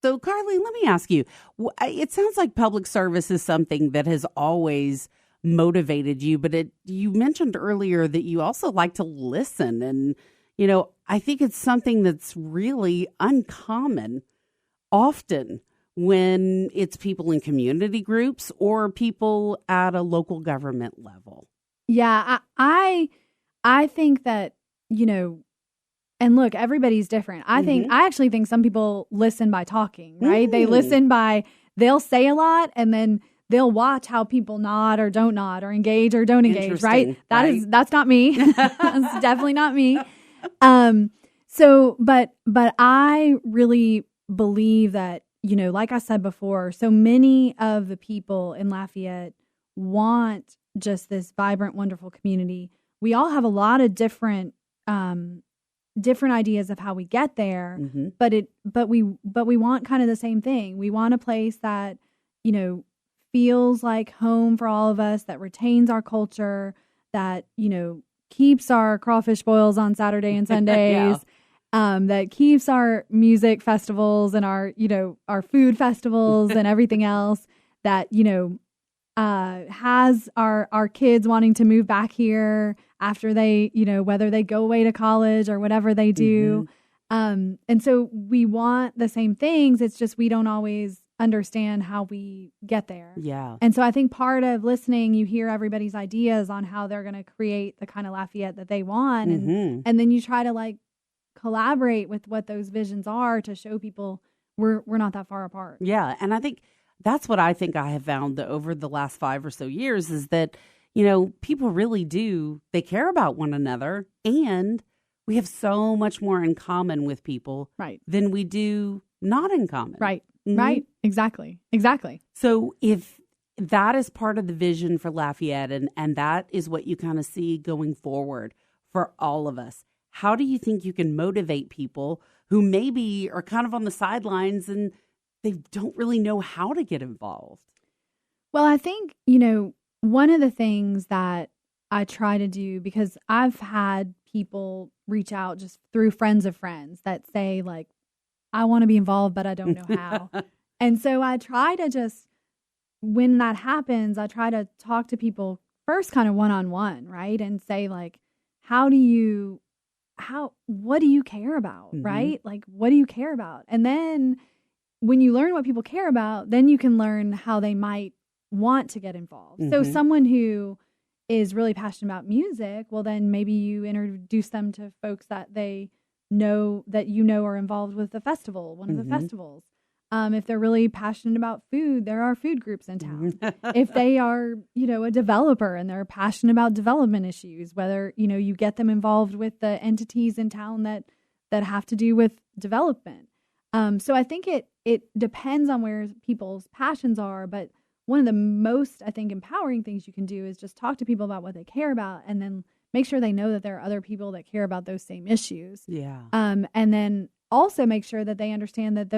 So, Carlee, let me ask you, it sounds like public service is something that has always motivated you, but you mentioned earlier that you also like to listen. And, I think it's something that's really uncommon often when it's people in community groups or people at a local government level. Yeah, I think that, and look, everybody's different. I actually think some people listen by talking, right? They listen they'll say a lot and then they'll watch how people nod or don't nod or engage or don't engage, right? That's not me. That's definitely not me. But I really believe that, like I said before, so many of the people in Lafayette want just this vibrant, wonderful community. We all have a lot of different ideas of how we get there, but we want kind of the same thing. We want a place that, feels like home for all of us, that retains our culture, that, keeps our crawfish boils on Saturday and Sundays, that keeps our music festivals and our food festivals and everything else, that, has our kids wanting to move back here after they, whether they go away to college or whatever they do. And so we want the same things. It's just we don't always understand how we get there. Yeah. And so I think part of listening, you hear everybody's ideas on how they're going to create the kind of Lafayette that they want. And then you try to collaborate with what those visions are to show people we're not that far apart. Yeah. And I think that's what I have found over the last 5 or so years is that, people really they care about one another, and we have so much more in common with people than we do not in common. Right. Right. Exactly. So if that is part of the vision for Lafayette and that is what you kind of see going forward for all of us, how do you think you can motivate people who maybe are kind of on the sidelines and they don't really know how to get involved? Well, I think, one of the things that I try to do, because I've had people reach out just through friends of friends that say I want to be involved, but I don't know how. And so I try to just, when that happens, I try to talk to people first kind of one-on-one, right? And say what do you care about, right? What do you care about? And then when you learn what people care about, then you can learn how they might want to get involved. So someone who is really passionate about music, well, then maybe you introduce them to folks that they know that are involved with the festival, one of the festivals. If they're really passionate about food, there are food groups in town. If they are, a developer and they're passionate about development issues, whether, you get them involved with the entities in town that have to do with development. So I think it depends on where people's passions are, but one of the most, I think, empowering things you can do is just talk to people about what they care about and then make sure they know that there are other people that care about those same issues. Yeah. And then also make sure that they understand that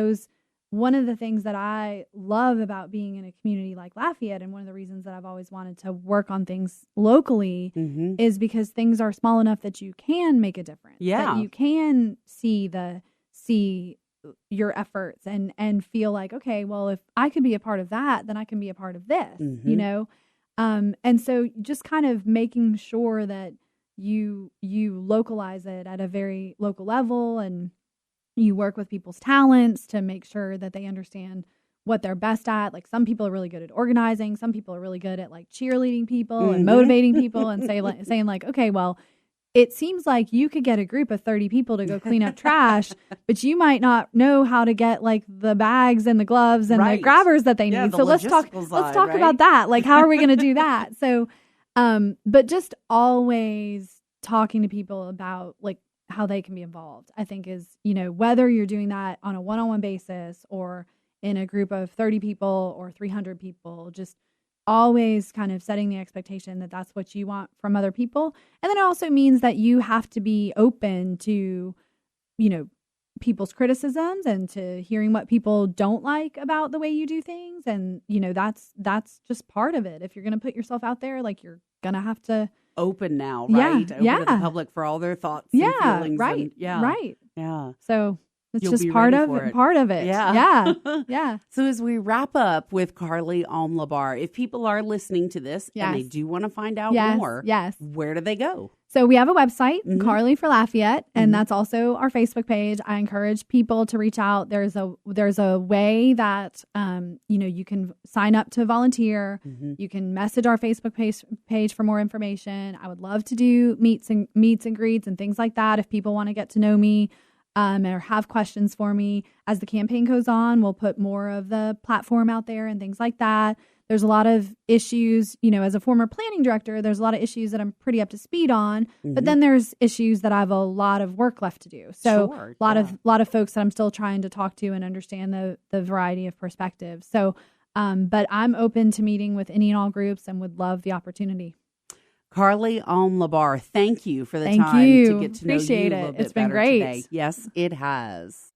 one of the things that I love about being in a community like Lafayette, and one of the reasons that I've always wanted to work on things locally, is because things are small enough that you can make a difference. Yeah. That you can see your efforts and feel like, okay, well, if I could be a part of that, then I can be a part of this, and so just kind of making sure that you localize it at a very local level, and you work with people's talents to make sure that they understand what they're best at. Some people are really good at organizing. Some people are really good at cheerleading people and motivating people and saying okay, well, it seems like you could get a group of 30 people to go clean up trash, but you might not know how to get the bags and the gloves and the grabbers that they need. So let's talk about that. How are we going to do that? So, but just always talking to people about how they can be involved, I think is, whether you're doing that on a one-on-one basis or in a group of 30 people or 300 people, just always kind of setting the expectation that that's what you want from other people. And then it also means that you have to be open to, people's criticisms and to hearing what people don't like about the way you do things. And, that's just part of it. If you're going to put yourself out there, you're going to have to open now, right? Open to the public for all their thoughts and feelings. Right. And, right. Yeah. So It's You'll just be part ready of for it. Part of it. Yeah. Yeah. Yeah. So as we wrap up with Carlee Alm-Labar, if people are listening to this and they Yes. do want to find out Yes. more, Yes. where do they go? So we have a website, Mhm. Carlee for Lafayette, and Mhm. that's also our Facebook page. I encourage people to reach out. There's a way that you can sign up to volunteer. Mhm. You can message our Facebook page for more information. I would love to do meets and greets and things like that if people want to get to know me or have questions for me. As the campaign goes on, we'll put more of the platform out there and things like that. There's a lot of issues, as a former planning director, there's a lot of issues that I'm pretty up to speed on, but then there's issues that I have a lot of work left to do. So Sure, a lot of folks that I'm still trying to talk to and understand the variety of perspectives. So, but I'm open to meeting with any and all groups and would love the opportunity. Carlee Alm-Labar, thank you for the Thank time you. to get to Appreciate know you a it. little bit It's been better great. today. Yes, it has.